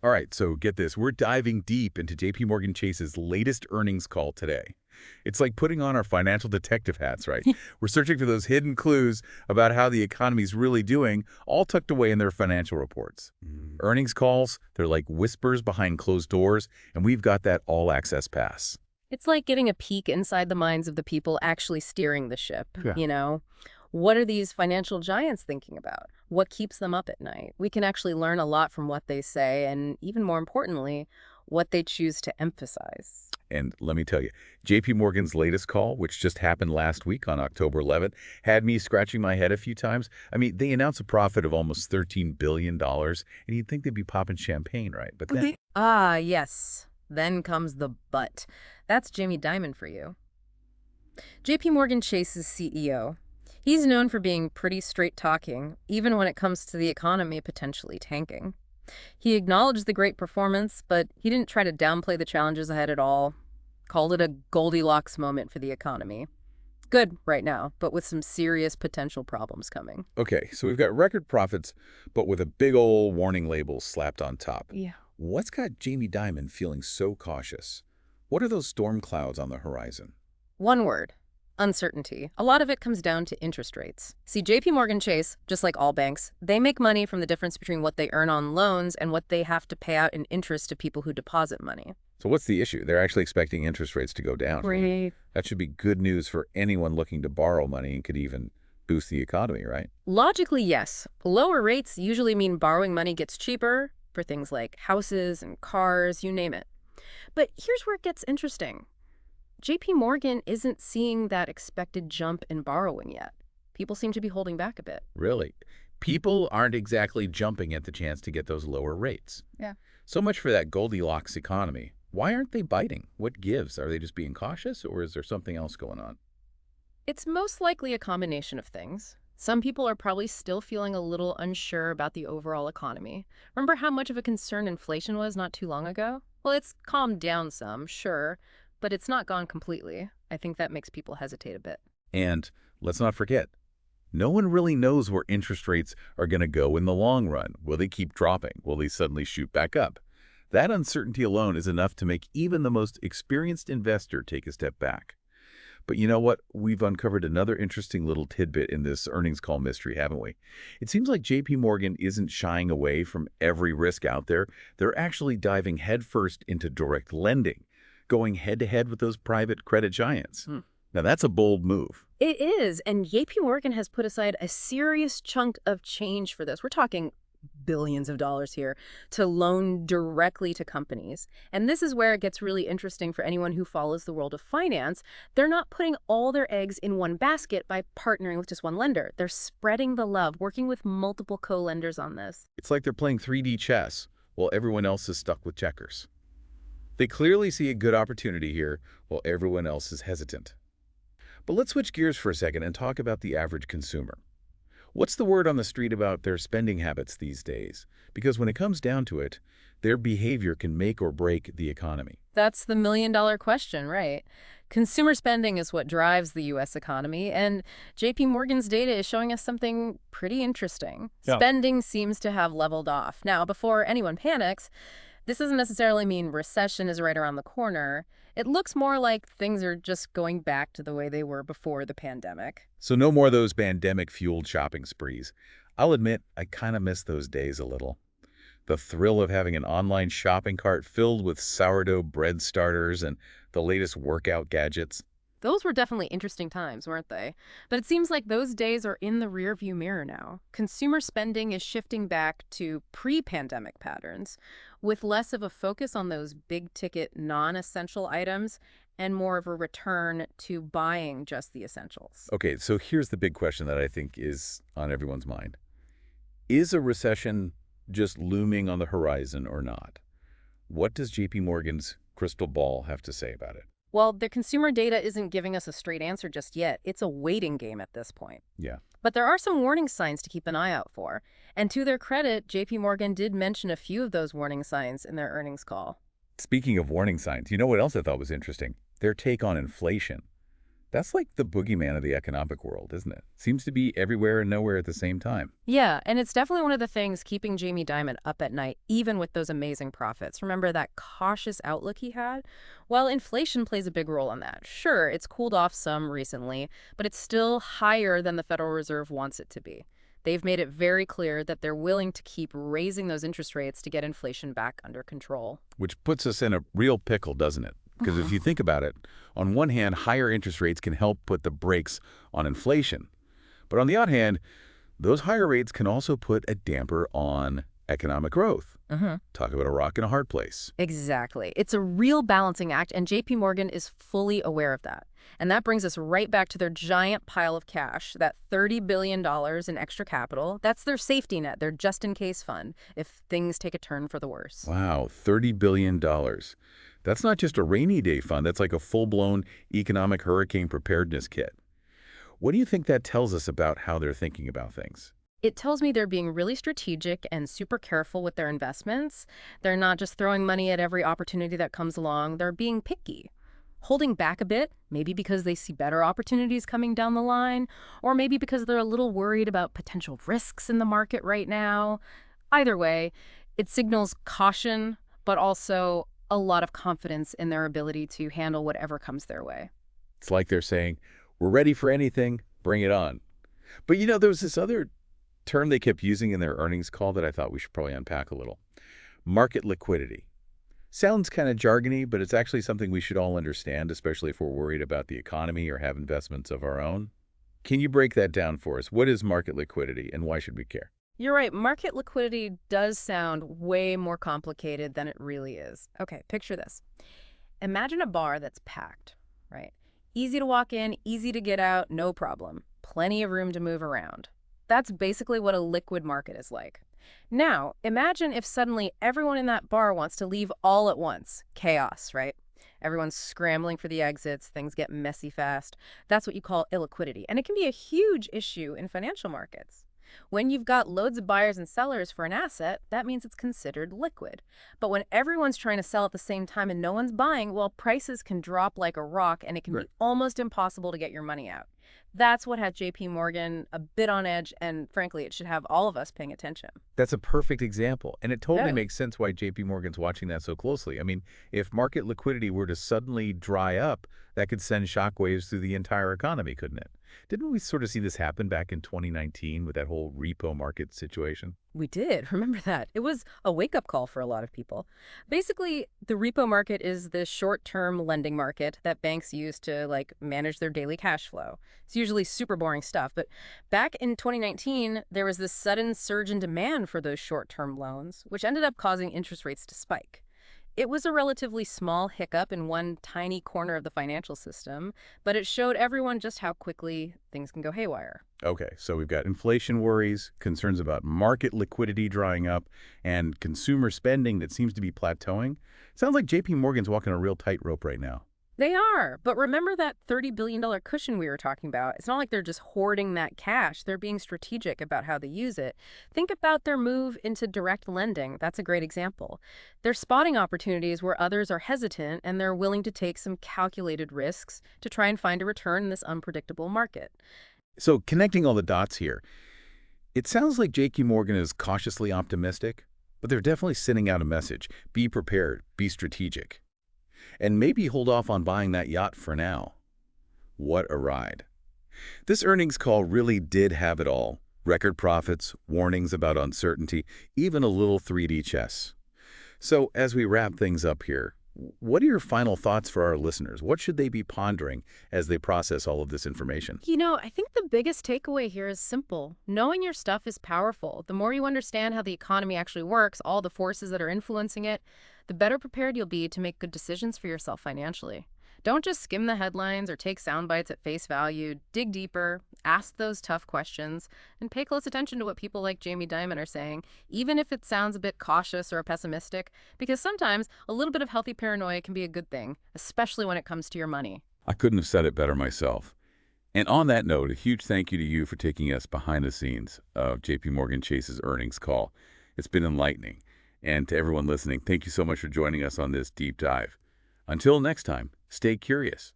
All right, so get this. We're diving deep into JPMorgan Chase's latest earnings call today. It's like putting on our financial detective hats, right? We're searching for those hidden clues about how the economy's really doing, all tucked away in their financial reports. Earnings calls, they're like whispers behind closed doors, and we've got that all-access pass. It's like getting a peek inside the minds of the people actually steering the ship, Yeah. you know? What are these financial giants thinking about? What keeps them up at night? We can actually learn a lot from what they say and, even more importantly, what they choose to emphasize. And let me tell you, JP Morgan's latest call, which just happened last week on October 11th, had me scratching my head a few times. I mean, they announced a profit of almost $13 billion, and you'd think they'd be popping champagne, right? But then, Ah, yes. Then comes the but. That's Jamie Dimon for you. JP Morgan Chase's CEO. He's known for being pretty straight-talking, even when it comes to the economy potentially tanking. He acknowledged the great performance, but he didn't try to downplay the challenges ahead at all. Called it a Goldilocks moment for the economy. Good right now, but with some serious potential problems coming. okay, so we've got record profits, but with a big old warning label slapped on top. Yeah. What's got Jamie Dimon feeling so cautious? What are those storm clouds on the horizon? One word. Uncertainty. A lot of it comes down to interest rates. See, JP Morgan Chase, just like all banks, they make money from the difference between what they earn on loans and what they have to pay out in interest to people who deposit money. So what's the issue? They're actually expecting interest rates to go down. Right. That should be good news for anyone looking to borrow money and could even boost the economy, right? Logically, yes. Lower rates usually mean borrowing money gets cheaper for things like houses and cars, you name it. But here's where it gets interesting. JP Morgan isn't seeing that expected jump in borrowing yet. People seem to be holding back a bit. Really. People aren't exactly jumping at the chance to get those lower rates. Yeah. So much for that Goldilocks economy. Why aren't they biting? What gives? Are they just being cautious, or is there something else going on? It's most likely a combination of things. Some people are probably still feeling a little unsure about the overall economy. Remember how much of a concern inflation was not too long ago? Well, it's calmed down some, sure, but it's not gone completely. I think that makes people hesitate a bit. And let's not forget, no one really knows where interest rates are going to go in the long run. Will they keep dropping? Will they suddenly shoot back up? That uncertainty alone is enough to make even the most experienced investor take a step back. But you know what? We've uncovered another interesting little tidbit in this earnings call mystery, haven't we? It seems like JP Morgan isn't shying away from every risk out there. They're actually diving headfirst into direct lending, going head-to-head with those private credit giants. Now, that's a bold move. It is, and JP Morgan has put aside a serious chunk of change for this. We're talking billions of dollars here to loan directly to companies. And this is where it gets really interesting for anyone who follows the world of finance. They're not putting all their eggs in one basket by partnering with just one lender. They're spreading the love, working with multiple co-lenders on this. It's like they're playing 3D chess while everyone else is stuck with checkers. They clearly see a good opportunity here while everyone else is hesitant. But let's switch gears for a second and talk about the average consumer. What's the word on the street about their spending habits these days? Because when it comes down to it, their behavior can make or break the economy. That's the million-dollar question, right? Consumer spending is what drives the U.S. economy, and JP Morgan's data is showing us something pretty interesting. Yeah. Spending seems to have leveled off. Now, before anyone panics, this doesn't necessarily mean recession is right around the corner. It looks more like things are just going back to the way they were before the pandemic. So no more of those pandemic-fueled shopping sprees. I'll admit, I kind of miss those days a little. The thrill of having an online shopping cart filled with sourdough bread starters and the latest workout gadgets. Those were definitely interesting times, weren't they? But it seems like those days are in the rearview mirror now. Consumer spending is shifting back to pre-pandemic patterns, with less of a focus on those big-ticket, non-essential items and more of a return to buying just the essentials. Okay, so here's the big question that I think is on everyone's mind. Is a recession just looming on the horizon or not? What does JP Morgan's crystal ball have to say about it? Well, the consumer data isn't giving us a straight answer just yet. It's a waiting game at this point. Yeah. But there are some warning signs to keep an eye out for. And to their credit, JP Morgan did mention a few of those warning signs in their earnings call. Speaking of warning signs, you know what else I thought was interesting? Their take on inflation. That's like the boogeyman of the economic world, isn't it? Seems to be everywhere and nowhere at the same time. Yeah, and it's definitely one of the things keeping Jamie Dimon up at night, even with those amazing profits. Remember that cautious outlook he had? Well, inflation plays a big role in that. Sure, it's cooled off some recently, but it's still higher than the Federal Reserve wants it to be. They've made it very clear that they're willing to keep raising those interest rates to get inflation back under control. Which puts us in a real pickle, doesn't it? Because if you think about it, on one hand, higher interest rates can help put the brakes on inflation. But on the other hand, those higher rates can also put a damper on economic growth. Talk about a rock and a hard place. Exactly. It's a real balancing act, and JP Morgan is fully aware of that. And that brings us right back to their giant pile of cash, that $30 billion in extra capital. That's their safety net, their just-in-case fund, if things take a turn for the worse. Wow, $30 billion. That's not just a rainy day fund. That's like a full-blown economic hurricane preparedness kit. What do you think that tells us about how they're thinking about things? It tells me they're being really strategic and super careful with their investments. They're not just throwing money at every opportunity that comes along. They're being picky. Holding back a bit, maybe because they see better opportunities coming down the line, or maybe because they're a little worried about potential risks in the market right now. Either way, it signals caution, but also a lot of confidence in their ability to handle whatever comes their way. It's like they're saying, we're ready for anything, bring it on. But there was this other term they kept using in their earnings call that I thought we should probably unpack a little. Market liquidity. Sounds kind of jargony, but it's actually something we should all understand, especially if we're worried about the economy or have investments of our own. Can you break that down for us? What is market liquidity and why should we care? You're right. Market liquidity does sound way more complicated than it really is. Okay, picture this. Imagine a bar that's packed, right? Easy to walk in, easy to get out, no problem. Plenty of room to move around. That's basically what a liquid market is like. Now, imagine if suddenly everyone in that bar wants to leave all at once. Chaos, right? Everyone's scrambling for the exits, things get messy fast. That's what you call illiquidity, and it can be a huge issue in financial markets. When you've got loads of buyers and sellers for an asset, that means it's considered liquid. But when everyone's trying to sell at the same time and no one's buying, well, prices can drop like a rock and it can be almost impossible to get your money out. That's what had JP Morgan a bit on edge, and frankly, it should have all of us paying attention. That's a perfect example, and it totally Yeah. makes sense why JP Morgan's watching that so closely. I mean, if market liquidity were to suddenly dry up, that could send shockwaves through the entire economy, couldn't it? Didn't we sort of see this happen back in 2019 with that whole repo market situation? We did. Remember that. It was a wake-up call for a lot of people. Basically, the repo market is the short-term lending market that banks use to, manage their daily cash flow. It's usually super boring stuff, but back in 2019, there was this sudden surge in demand for those short-term loans, which ended up causing interest rates to spike. It was a relatively small hiccup in one tiny corner of the financial system, but it showed everyone just how quickly things can go haywire. Okay, so we've got inflation worries, concerns about market liquidity drying up, and consumer spending that seems to be plateauing. Sounds like JP Morgan's walking a real tightrope right now. They are, but remember that $30 billion cushion we were talking about? It's not like they're just hoarding that cash. They're being strategic about how they use it. Think about their move into direct lending. That's a great example. They're spotting opportunities where others are hesitant, and they're willing to take some calculated risks to try and find a return in this unpredictable market. So connecting all the dots here, it sounds like JP Morgan is cautiously optimistic, but they're definitely sending out a message. Be prepared, be strategic. And maybe hold off on buying that yacht for now. What a ride. This earnings call really did have it all. Record profits, warnings about uncertainty, even a little 3D chess. So as we wrap things up here, what are your final thoughts for our listeners? What should they be pondering as they process all of this information? I think the biggest takeaway here is simple. Knowing your stuff is powerful. The more you understand how the economy actually works, all the forces that are influencing it, the better prepared you'll be to make good decisions for yourself financially. Don't just skim the headlines or take sound bites at face value. Dig deeper, ask those tough questions, and pay close attention to what people like Jamie Dimon are saying, even if it sounds a bit cautious or pessimistic, because sometimes a little bit of healthy paranoia can be a good thing, especially when it comes to your money. I couldn't have said it better myself. And on that note, a huge thank you to you for taking us behind the scenes of JP Morgan Chase's earnings call. It's been enlightening. And to everyone listening, thank you so much for joining us on this deep dive. Until next time, stay curious.